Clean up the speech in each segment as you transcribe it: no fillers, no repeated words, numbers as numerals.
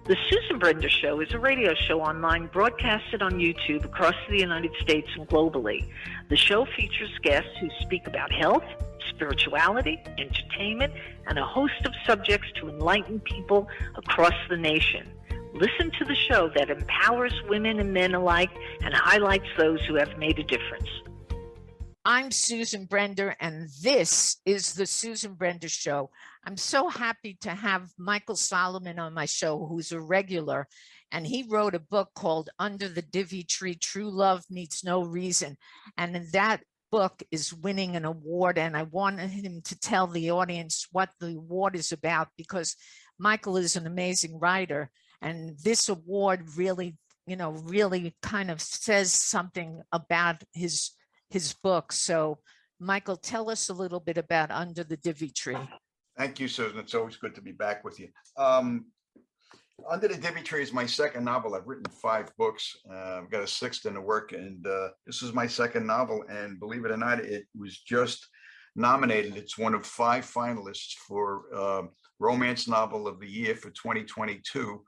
The Susan Brender Show is a radio show online broadcasted on YouTube across the United States and globally. The show features guests who speak about health, spirituality, entertainment, and a host of subjects to enlighten people across the nation. Listen to the show that empowers women and men alike and highlights those who have made a difference. I'm Susan Brender, and this is the Susan Brender Show. I'm so happy to have Michael Solomon on my show, who's a regular, and he wrote a book called Under the Divy Tree, True Love Needs No Reason. And that book is winning an award, and I wanted him to tell the audience what the award is about, because Michael is an amazing writer, and this award really, really kind of says something about his book. So Michael, tell us a little bit about Under the Divy Tree. Thank you, Susan. It's always good to be back with you. Under the Divy Tree is my second novel. I've written 5 books. I've got a 6th in the work, and this is my second novel. And believe it or not, it was just nominated. It's one of 5 finalists for Romance Novel of the Year for 2022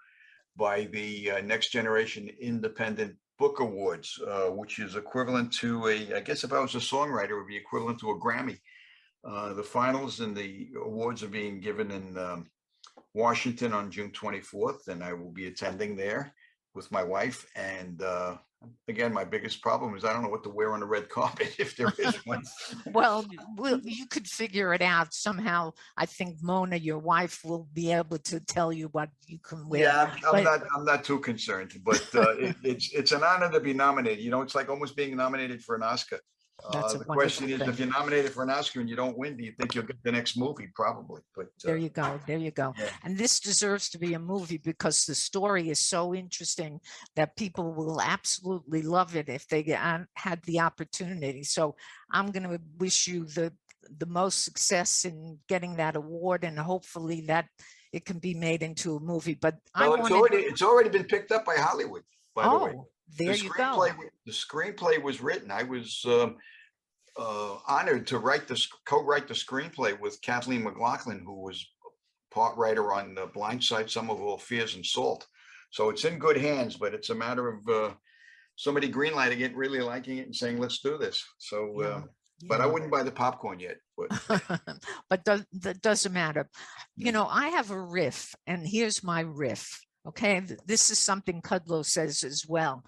by the Next Generation Independent Book Awards, which is equivalent to I guess if I was a songwriter, it would be equivalent to a Grammy. The finals and the awards are being given in Washington on June 24th, and I will be attending there with my wife. And again, my biggest problem is I don't know what to wear on the red carpet, if there is one. Well, you could figure it out somehow. I think Mona, your wife, will be able to tell you what you can wear. Yeah, I'm not too concerned, but it's an honor to be nominated. It's like almost being nominated for an Oscar. The question is, if you're nominated for an Oscar and you don't win, do you think you'll get the next movie? Probably. But there you go. Yeah. And this deserves to be a movie because the story is so interesting that people will absolutely love it if they had the opportunity. So I'm going to wish you the most success in getting that award, and hopefully that it can be made into a movie. But it's already been picked up by Hollywood, by the way. There you go. The screenplay was written. I was honored to co-write the screenplay with Kathleen McLaughlin, who was part writer on The Blind Side, Some of All Fears, and Salt. So it's in good hands, but it's a matter of somebody greenlighting it, really liking it, and saying, "Let's do this." So, but I wouldn't buy the popcorn yet. But that doesn't matter. I have a riff, and here's my riff. Okay, this is something Kudlow says as well.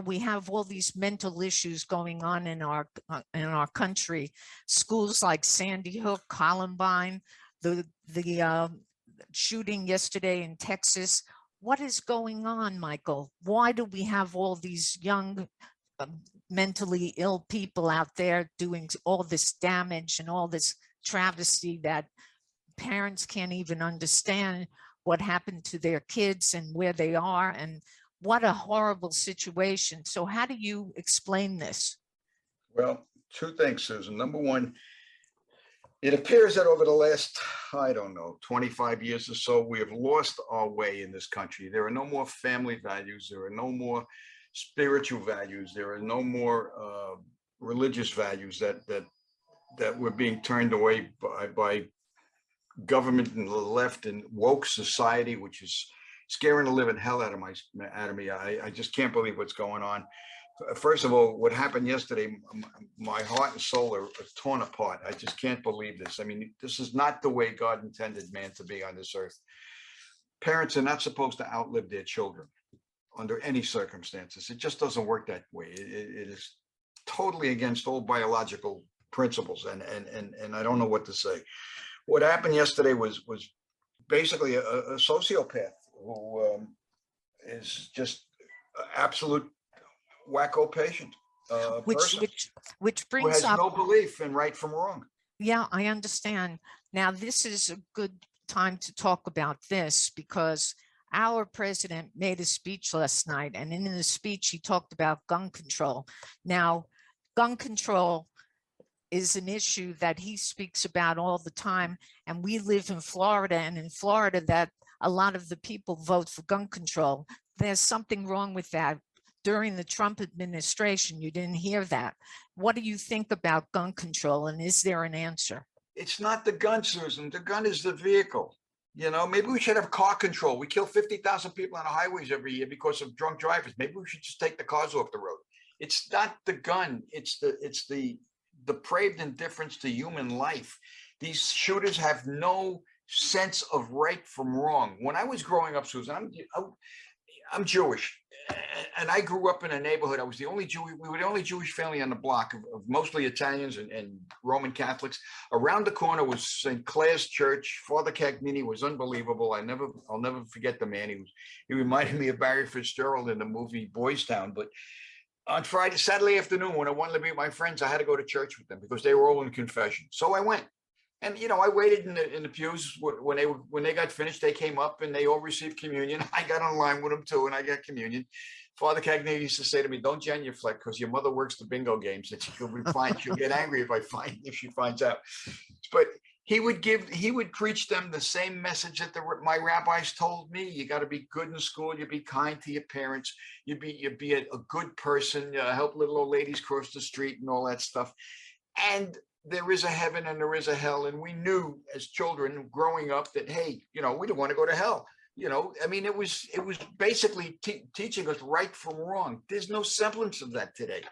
We have all these mental issues going on in our country. Schools like Sandy Hook, Columbine, the shooting yesterday in Texas. What is going on, Michael? Why do we have all these young, mentally ill people out there doing all this damage and all this travesty that parents can't even understand what happened to their kids and where they are, and what a horrible situation. So how do you explain this? Well, 2 things, Susan. Number one, it appears that over the last, 25 years or so, we have lost our way in this country. There are no more family values. There are no more spiritual values. There are no more religious values that we're being turned away by government and the left and woke society, which is scaring the living hell out of me. I just can't believe what's going on. First of all, what happened yesterday, my heart and soul are torn apart. I just can't believe this. I mean, this is not the way God intended man to be on this earth. Parents are not supposed to outlive their children under any circumstances. It just doesn't work that way. It is totally against all biological principles, and I don't know what to say. What happened yesterday was basically a sociopath who is just an absolute wacko patient. Which brings who has up no belief in right from wrong. Yeah, I understand. Now, this is a good time to talk about this because our president made a speech last night, and in the speech, he talked about gun control. Now, gun control is an issue that he speaks about all the time. And we live in Florida, and in Florida that a lot of the people vote for gun control. There's something wrong with that. During the Trump administration, you didn't hear that. What do you think about gun control, and is there an answer? It's not the gun, Susan. The gun is the vehicle. You know, maybe we should have car control. We kill 50,000 people on the highways every year because of drunk drivers. Maybe we should just take the cars off the road. It's not the gun. It's the depraved indifference to human life. These shooters have no sense of right from wrong. When I was growing up, Susan, I'm Jewish, and I grew up in a neighborhood. I was the only Jew. We were the only Jewish family on the block of mostly Italians and Roman Catholics. Around the corner was St. Clair's Church. Father Cagnini was unbelievable. I'll never forget the man. He reminded me of Barry Fitzgerald in the movie Boys Town. But on Saturday afternoon, when I wanted to be with my friends, I had to go to church with them because they were all in confession. So I went. And, you know, I waited in the pews when they got finished. They came up and they all received communion. I got on line with them too, and I got communion. Father Cagney used to say to me, "Don't genuflect because your mother works the bingo games. That she'll be fine. She'll get angry if she finds out." But he would preach them the same message that my rabbis told me. You got to be good in school. You be kind to your parents. You be a good person. Help little old ladies cross the street and all that stuff. And there is a heaven and there is a hell. And we knew as children growing up that, hey, you know, we don't want to go to hell. You know, I mean, it was basically teaching us right from wrong. There's no semblance of that today.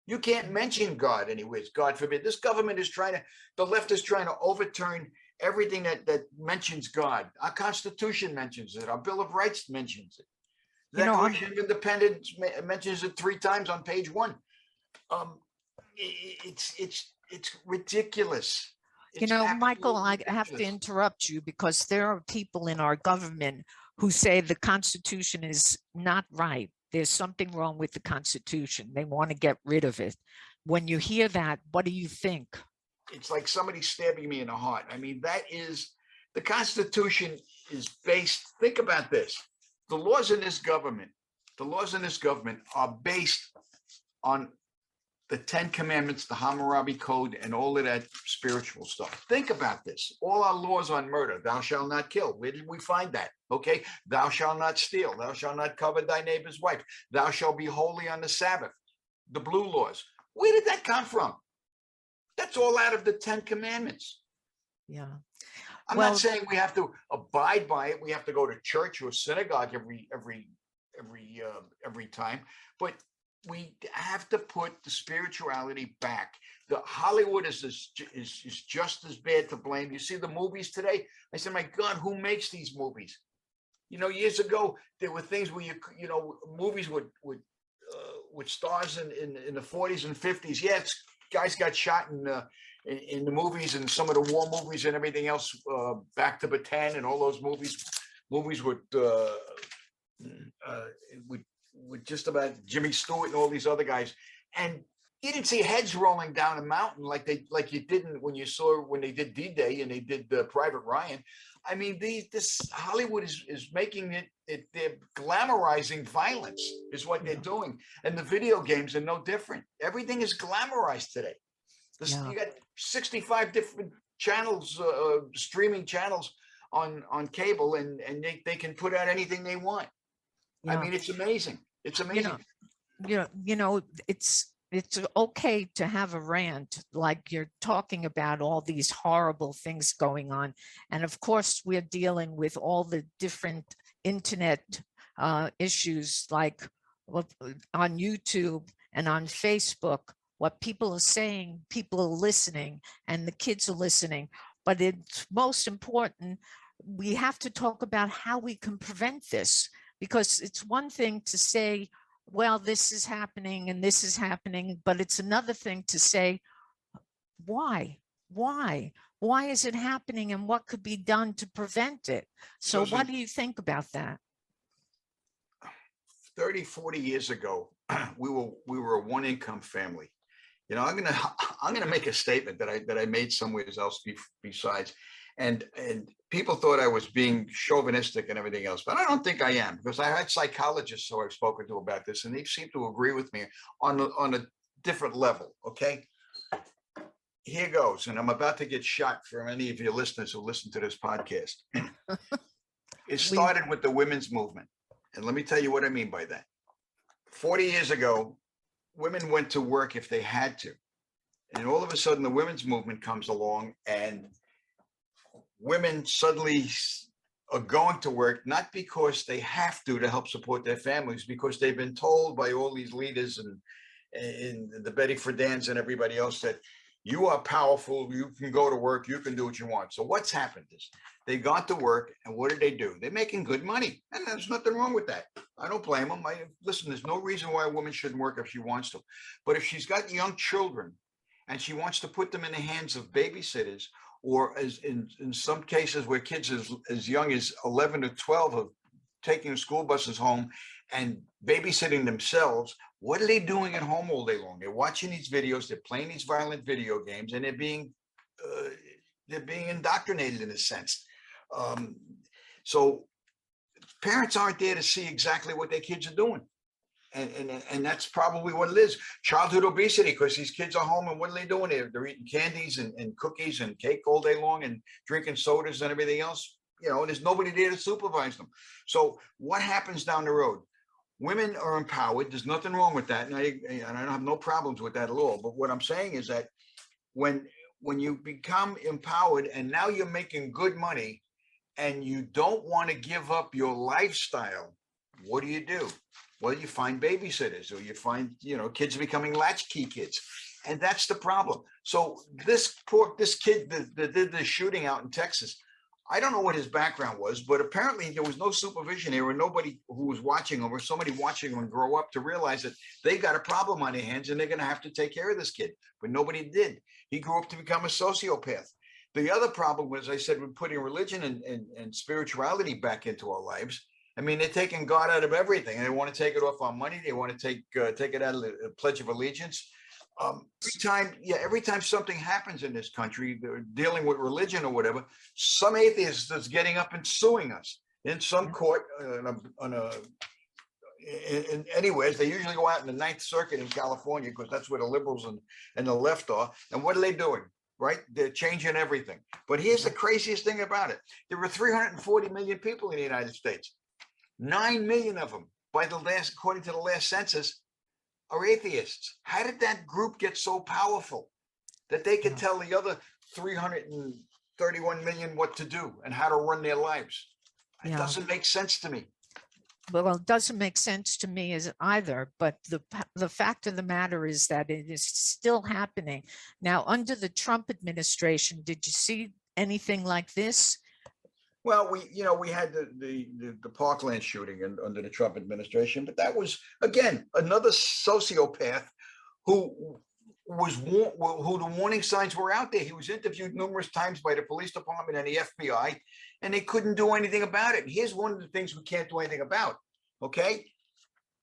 You can't mention God anyways, God forbid. This government is the left is trying to overturn everything that mentions God. Our Constitution mentions it. Our Bill of Rights mentions it. The Declaration of Independence mentions it 3 times on page 1. It's ridiculous. You know, Michael, I have to interrupt you because there are people in our government who say the Constitution is not right. There's something wrong with the Constitution. They want to get rid of it. When you hear that, what do you think? It's like somebody stabbing me in the heart. I mean, the Constitution is based, think about this. The laws in this government are based on the 10 Commandments, the Hammurabi Code, and all of that spiritual stuff. Think about this. All our laws on murder, thou shalt not kill. Where did we find that? Okay. Thou shalt not steal. Thou shalt not covet thy neighbor's wife. Thou shalt be holy on the Sabbath. The blue laws. Where did that come from? That's all out of the 10 Commandments. Yeah. I'm not saying we have to abide by it. We have to go to church or synagogue every time, but we have to put the spirituality back. The Hollywood is just as bad to blame. You see the movies today. I said, my God, who makes these movies? You know, years ago there were things where movies with stars in the 40s and 50s. Yeah, guys got shot in the movies and some of the war movies and everything else. Back to Bataan and all those movies with just about Jimmy Stewart and all these other guys, and you didn't see heads rolling down a mountain like you didn't when they did D-Day and they did Private Ryan. I mean, this Hollywood is making they're glamorizing violence is what they're doing, and the video games are no different. Everything is glamorized today. You got 65 different channels, streaming channels on cable, and they can put out anything they want. Yeah. I mean, it's amazing. It's amazing. You know, it's okay to have a rant like you're talking about all these horrible things going on. And of course, we're dealing with all the different internet issues like on YouTube and on Facebook. What people are saying, people are listening, and the kids are listening. But it's most important, we have to talk about how we can prevent this. Because it's one thing to say, well, this is happening and this is happening, but it's another thing to say, why? Why is it happening and what could be done to prevent it? So what do you think about that? 30, 40 years ago, we were a one-income family. You know, I'm gonna make a statement that I made somewhere else besides. And people thought I was being chauvinistic and everything else, but I don't think I am, because I had psychologists who I've spoken to about this, and they seem to agree with me on a different level. Okay, here goes, and I'm about to get shot from any of your listeners who listen to this podcast. It started with the women's movement, and let me tell you what I mean by that. 40 years ago, women went to work if they had to, and all of a sudden, the women's movement comes along and women suddenly are going to work, not because they have to help support their families, because they've been told by all these leaders and the Betty Friedan's and everybody else that you are powerful, you can go to work, you can do what you want. So what's happened is they've gone to work, and what do? They're making good money, and there's nothing wrong with that. I don't blame them. Listen, there's no reason why a woman shouldn't work if she wants to. But if she's got young children and she wants to put them in the hands of babysitters, or as in some cases where kids as young as 11 or 12 are taking school buses home and babysitting themselves, what are they doing at home all day long? They're watching these videos, they're playing these violent video games, and they're being indoctrinated in a sense. So parents aren't there to see exactly what their kids are doing. And that's probably what it is. Childhood obesity, because these kids are home, and what are they doing? They're eating candies and cookies and cake all day long and drinking sodas and everything else. You know, there's nobody there to supervise them. So what happens down the road? Women are empowered. There's nothing wrong with that. And I don't have no problems with that at all. But what I'm saying is that when you become empowered and now you're making good money and you don't want to give up your lifestyle, what do? Well, you find babysitters, or you find, kids are becoming latchkey kids. And that's the problem. So this kid that did the shooting out in Texas, I don't know what his background was, but apparently there was no supervision here, or nobody who was watching him, or somebody watching him grow up to realize that they got a problem on their hands and they're going to have to take care of this kid. But nobody did. He grew up to become a sociopath. The other problem was, I said, we're putting religion and spirituality back into our lives. I mean, they're taking God out of everything. They want to take it off our money. They want to take it out of the Pledge of Allegiance. Every time something happens in this country, they're dealing with religion or whatever, some atheist is getting up and suing us in some court. Anyways, they usually go out in the Ninth Circuit in California, because that's where the liberals and the left are. And what are they doing? Right? They're changing everything. But here's the craziest thing about it. There are 340 million people in the United States. 9 million of them, according to the last census, are atheists. How did that group get so powerful that they could tell the other 331 million what to do and how to run their lives? It doesn't make sense to me. Well, it doesn't make sense to me either, but the fact of the matter is that it is still happening. Now, under the Trump administration, did you see anything like this? Well, we had the Parkland shooting under the Trump administration, but that was, again, another sociopath who the warning signs were out there. He was interviewed numerous times by the police department and the FBI, and they couldn't do anything about it. Here's one of the things we can't do anything about, okay?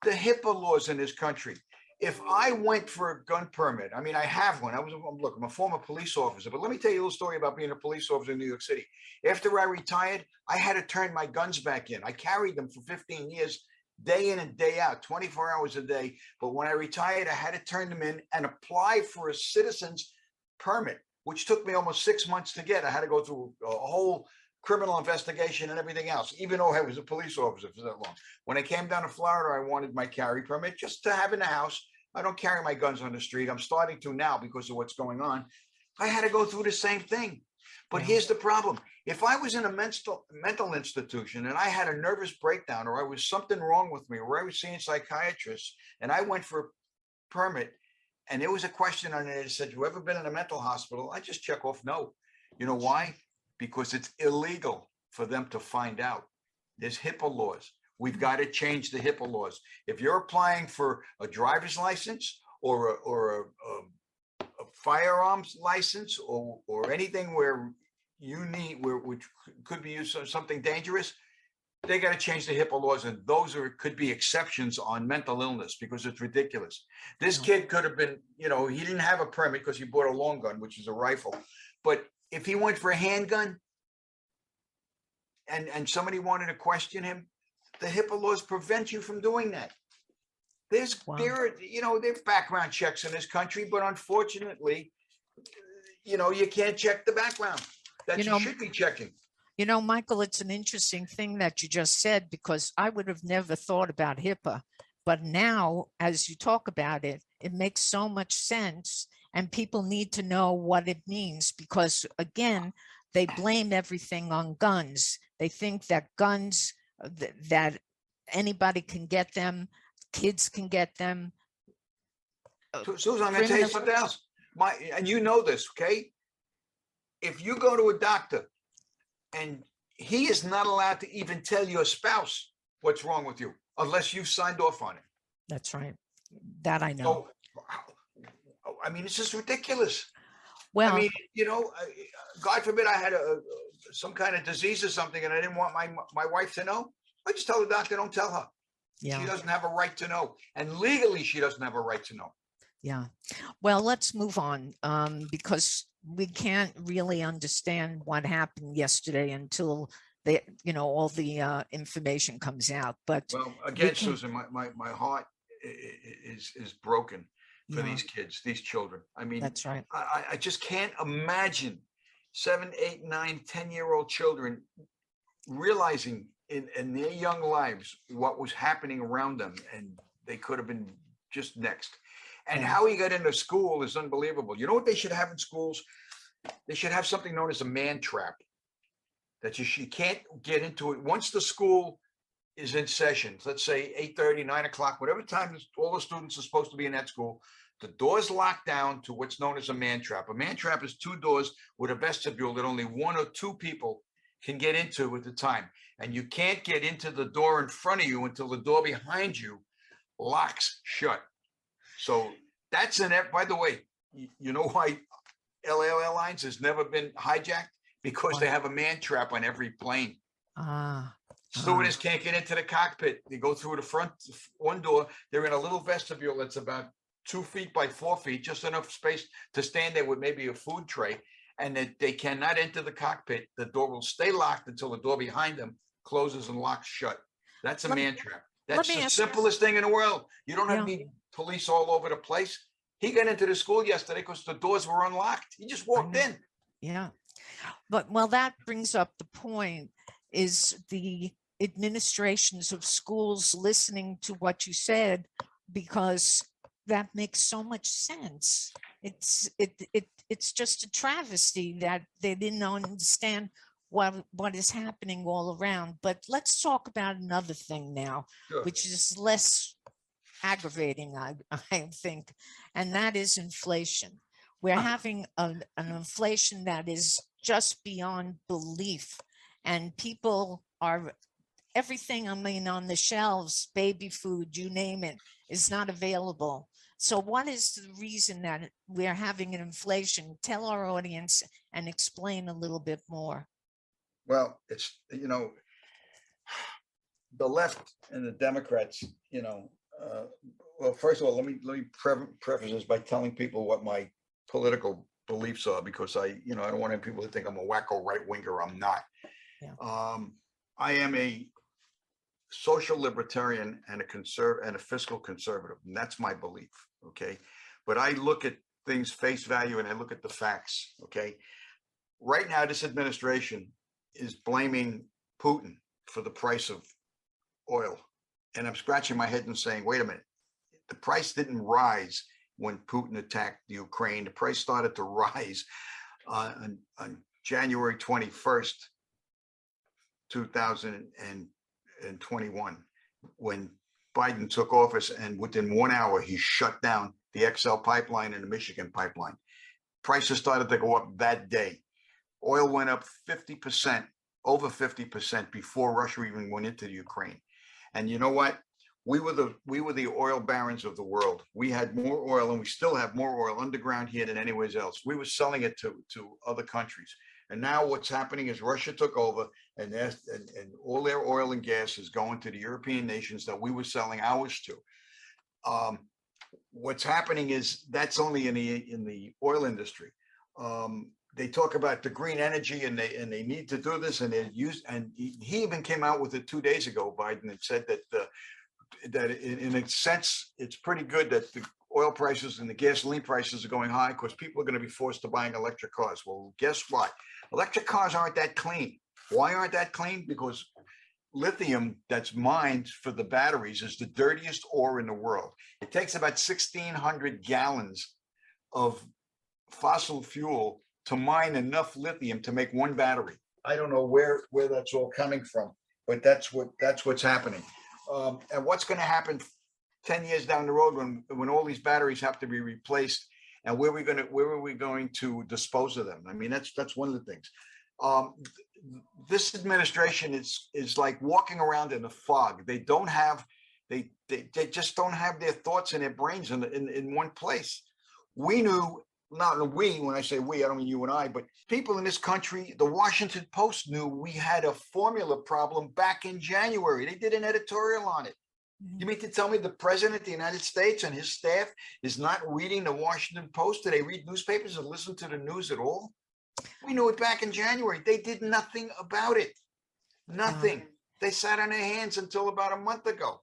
The HIPAA laws in this country. If I went for a gun permit, I mean, I have one. I'm a former police officer, but let me tell you a little story about being a police officer in New York City. After I retired, I had to turn my guns back in. I carried them for 15 years, day in and day out, 24 hours a day. But when I retired, I had to turn them in and apply for a citizen's permit, which took me almost 6 months to get. I had to go through a whole criminal investigation and everything else, even though I was a police officer for that long. When I came down to Florida, I wanted my carry permit just to have in the house. I don't carry my guns on the street. I'm starting to now because of what's going on. I had to go through the same thing. But here's the problem. If I was in a mental institution and I had a nervous breakdown, or I was something wrong with me, or I was seeing psychiatrists, and I went for a permit, and there was a question on it that said, you ever been in a mental hospital? I just check off no. You know why? Because it's illegal for them to find out. There's HIPAA laws. We've got to change the HIPAA laws. If you're applying for a driver's license or a firearms license or anything where you need, which could be used for something dangerous, they got to change the HIPAA laws, and those could be exceptions on mental illness, because it's ridiculous. This kid could have been, he didn't have a permit because he bought a long gun, which is a rifle. But if he went for a handgun and somebody wanted to question him, the HIPAA laws prevent you from doing that. There are background checks in this country, but unfortunately, you can't check the background that you should be checking. Michael, it's an interesting thing that you just said, because I would have never thought about HIPAA, but now as you talk about it, it makes so much sense, and people need to know what it means, because again, they blame everything on guns. They think that guns, that anybody can get them, kids can get them. Susan, I'm going to tell you something else. And you know this, okay? If you go to a doctor and he is not allowed to even tell your spouse what's wrong with you unless you've signed off on it. That's right. That I know. So, I mean, it's just ridiculous. Well, I mean, you know, God forbid I had some kind of disease or something and I didn't want my wife to know. I just tell the doctor, don't tell her. yeah. She doesn't have a right to know. And legally, she doesn't have a right to know. Yeah. Well, let's move on, because we can't really understand what happened yesterday until all the information comes out. But well, again, Susan, my heart is broken for these kids, these children. I mean, that's right. I just can't imagine 7, 8, 9, 10-year-old children realizing in their young lives what was happening around them, and they could have been just next. And how he got into school is unbelievable. You know what they should have in schools? They should have something known as a man trap, that you can't get into it. Once the school is in session, let's say 8:30, 9 o'clock, whatever time all the students are supposed to be in that school, the doors locked down to what's known as a man trap. A man trap is 2 doors with a vestibule that only 1 or 2 people can get into at a time. And you can't get into the door in front of you until the door behind you locks shut. So that's by the way, you know why LA Airlines has never been hijacked? Because they have a man trap on every plane. Stewardess can't get into the cockpit. They go through the front one door. They're in a little vestibule that's about 2 feet by 4 feet, just enough space to stand there with maybe a food tray. And they cannot enter the cockpit. The door will stay locked until the door behind them closes and locks shut. That's a man trap. That's the simplest thing in the world. You don't have to need police all over the place. He got into the school yesterday because the doors were unlocked. He just walked in. Yeah. But well, that brings up the point, is the administrations of schools listening to what you said, because that makes so much sense. It's just a travesty that they didn't understand what is happening all around. But let's talk about another thing now, which is less aggravating, I think, and that is inflation. We're having an inflation that is just beyond belief, and people are, everything, I mean, on the shelves, baby food, you name it, is not available. So what is the reason that we're having an inflation? Tell our audience and explain a little bit more. Well, it's, the left and the Democrats, well, first of all, let me preface this by telling people what my political beliefs are, because I don't want people to think I'm a wacko right winger. I'm not. Yeah. I am a social libertarian and a fiscal conservative, and that's my belief. Okay, but I look at things face value and I look at the facts. Okay, right now this administration is blaming Putin for the price of oil, and I'm scratching my head and saying, wait a minute, the price didn't rise when Putin attacked Ukraine. The price started to rise on January 21st, 2021, when Biden took office, and within 1 hour, he shut down the XL pipeline and the Michigan pipeline. Prices started to go up that day. Oil went up 50%, over 50% before Russia even went into the Ukraine. And you know what? We were the oil barons of the world. We had more oil, and we still have more oil underground here than anywhere else. We were selling it to other countries. And now what's happening is Russia took over, and all their oil and gas is going to the European nations that we were selling ours to. What's happening is that's only in the oil industry. They talk about the green energy, and they need to do this, and he even came out with it 2 days ago, Biden, and said that in a sense, it's pretty good that the oil prices and the gasoline prices are going high because people are going to be forced to buying electric cars. Well, guess what? Electric cars aren't that clean. Why aren't that clean? Because lithium that's mined for the batteries is the dirtiest ore in the world. It takes about 1,600 gallons of fossil fuel to mine enough lithium to make one battery. I don't know where that's all coming from, but that's what's happening. And what's going to happen 10 years down the road when all these batteries have to be replaced, and where are we going to dispose of them? I mean, that's one of the things. This administration is like walking around in a fog. They just don't have their thoughts and their brains in one place. We knew, not we, when I say we, I don't mean you and I, but people in this country, the Washington Post knew we had a formula problem back in January. They did an editorial on it. You mean to tell me the president of the United States and his staff is not reading the Washington Post? Do they read newspapers and listen to the news at all? We knew it back in January. They did nothing about it. Nothing. They sat on their hands until about a month ago.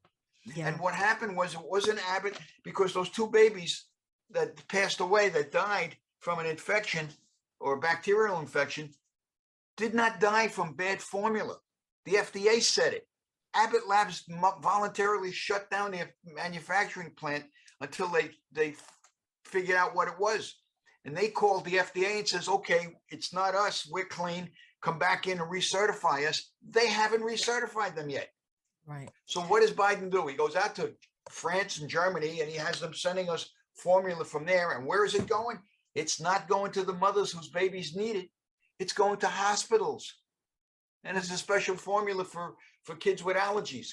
Yeah. And what happened was, it wasn't Abbott, because those two babies that passed away, that died from an infection or a bacterial infection, did not die from bad formula. The FDA said it. Abbott Labs voluntarily shut down their manufacturing plant until they figured out what it was. And they called the FDA and says, okay, it's not us, we're clean, come back in and recertify us. They haven't recertified them yet. Right. So what does Biden do? He goes out to France and Germany, and he has them sending us formula from there. And where is it going? It's not going to the mothers whose babies need it. It's going to hospitals. And it's a special formula for kids with allergies.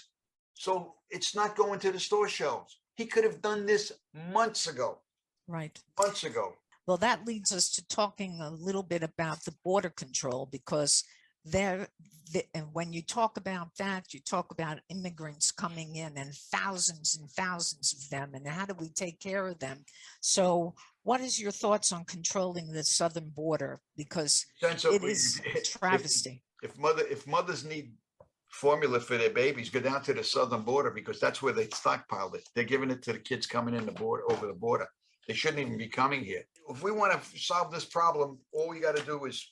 So it's not going to the store shelves. He could have done this months ago. Right. Months ago. Well, that leads us to talking a little bit about the border control, because and when you talk about that, you talk about immigrants coming in and thousands of them, and how do we take care of them? So what is your thoughts on controlling the southern border? Because it is a travesty. If mothers need formula for their babies, go down to the southern border, because that's where they stockpiled it. They're giving it to the kids coming in over the border. They shouldn't even be coming here. If we want to solve this problem, all we got to do is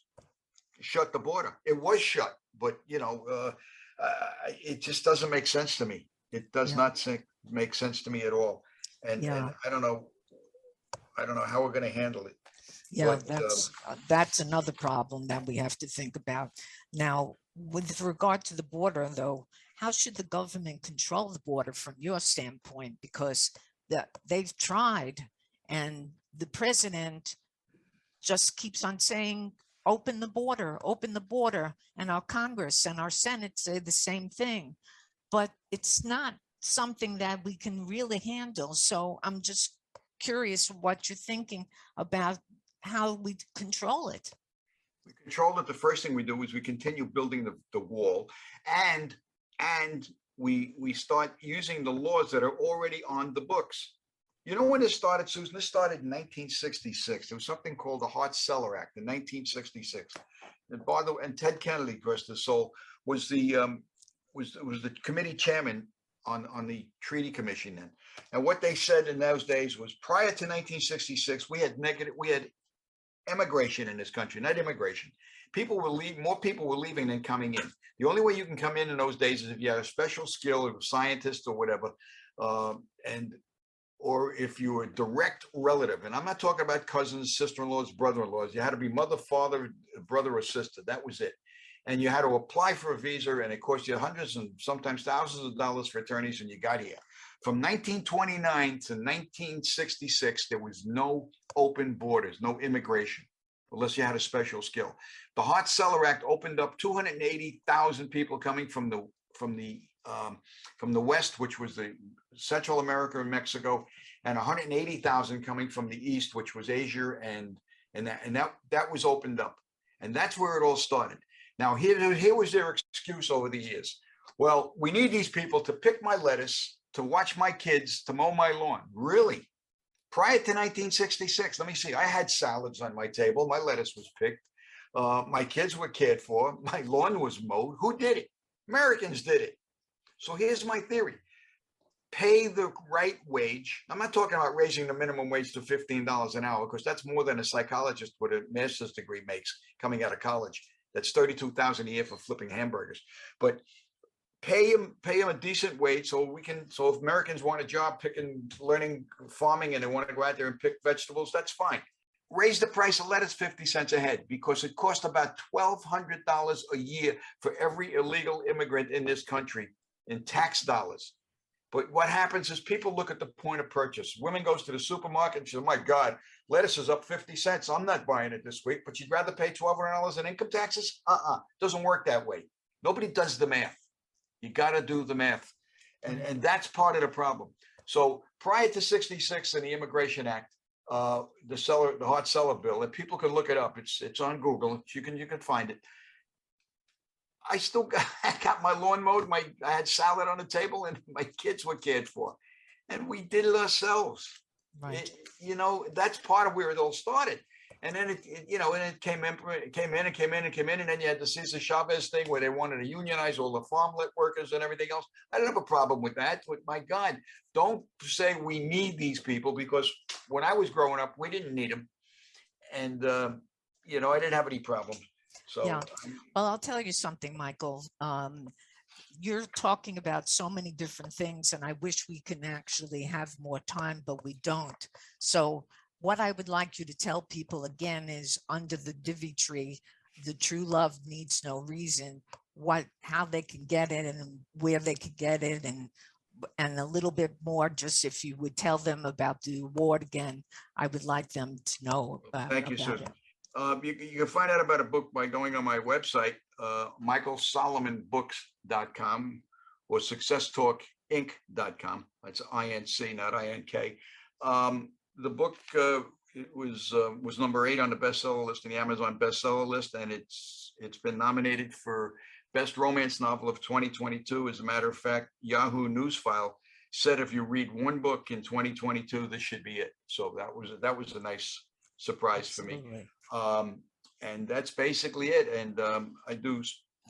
shut the border. It was shut, but it just doesn't make sense to me. It does not make sense to me at all. And I don't know how we're going to handle it. Yeah, but, that's another problem that we have to think about. Now, with regard to the border, though, how should the government control the border from your standpoint? Because they've tried, and the president just keeps on saying, open the border, and our Congress and our Senate say the same thing. But it's not something that we can really handle. So I'm just curious what you're thinking about how we control it. We control it. The first thing we do is we continue building the wall, and we start using the laws that are already on the books. You know when this started, Susan? This started in 1966. There was something called the Hart-Celler Act in 1966. And Ted Kennedy, rest his soul, was the committee chairman on the Treaty Commission then. And what they said in those days was, prior to 1966, we had emigration in this country, not immigration. More people were leaving than coming in. The only way you can come in those days is if you had a special skill, or a scientist or whatever, or if you were a direct relative. And I'm not talking about cousins, sister-in-laws, brother-in-laws. You had to be mother, father, brother, or sister. That was it. And you had to apply for a visa, and it cost you hundreds and sometimes thousands of dollars for attorneys, and you got here. From 1929 to 1966, there was no open borders, no immigration, unless you had a special skill. The Hart-Celler Act opened up 280,000 people coming from the West, which was the Central America and Mexico, and 180,000 coming from the East, which was Asia, and that was opened up. And that's where it all started. Now, here was their excuse over the years. Well, we need these people to pick my lettuce, to watch my kids, to mow my lawn. Really? Prior to 1966, let me see, I had salads on my table. My lettuce was picked. My kids were cared for. My lawn was mowed. Who did it? Americans did it. So here's my theory. Pay the right wage. I'm not talking about raising the minimum wage to $15 an hour, because that's more than a psychologist with a master's degree makes coming out of college. That's $32,000 a year for flipping hamburgers. But pay them a decent wage, so if Americans want a job learning farming, and they want to go out there and pick vegetables, that's fine. raise the price of lettuce 50 cents a head because it costs about $1,200 a year for every illegal immigrant in this country in tax dollars. But what happens is people look at the point of purchase. Women goes to the supermarket and she says, my God, lettuce is up 50 cents. I'm not buying it this week, but you'd rather pay $1,200 in income taxes? Doesn't work that way. Nobody does the math. You got to do the math. And that's part of the problem. So prior to 66 and the Immigration Act, the hard seller bill, and people can look it up. It's on Google. You can find it. I still got my lawn mowed. I had salad on the table, and my kids were cared for, and we did it ourselves. Right. That's part of where it all started. And then it came in, and then you had the Cesar Chavez thing where they wanted to unionize all the farmlet workers and everything else. I don't have a problem with that. But my God, don't say we need these people, because when I was growing up, we didn't need them, and I didn't have any problems. So yeah. Well, I'll tell you something, Michael. You're talking about so many different things, and I wish we can actually have more time, but we don't. So what I would like you to tell people again is, under the Divy Tree, the true love needs no reason, how they can get it and where they can get it, and a little bit more, just if you would tell them about the award again, I would like them to know Thank you, about Susan. it. You can find out about a book by going on my website, michaelsolomonbooks.com, or successtalkinc.com. That's INC, not INK. The book was number 8 on the bestseller list, in the Amazon bestseller list, and it's been nominated for Best Romance Novel of 2022. As a matter of fact, Yahoo Newsfile said if you read one book in 2022, this should be it. So that was a nice surprise Absolutely. for me. And that's basically it. And I do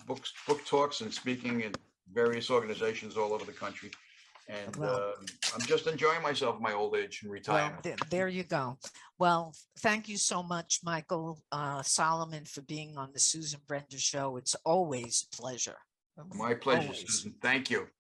book talks and speaking in various organizations all over the country. And I'm just enjoying myself in my old age and retirement. Well, there you go. Well, thank you so much, Michael Solomon, for being on the Susan Brender Show. It's always a pleasure. My pleasure, Always. Susan. Thank you.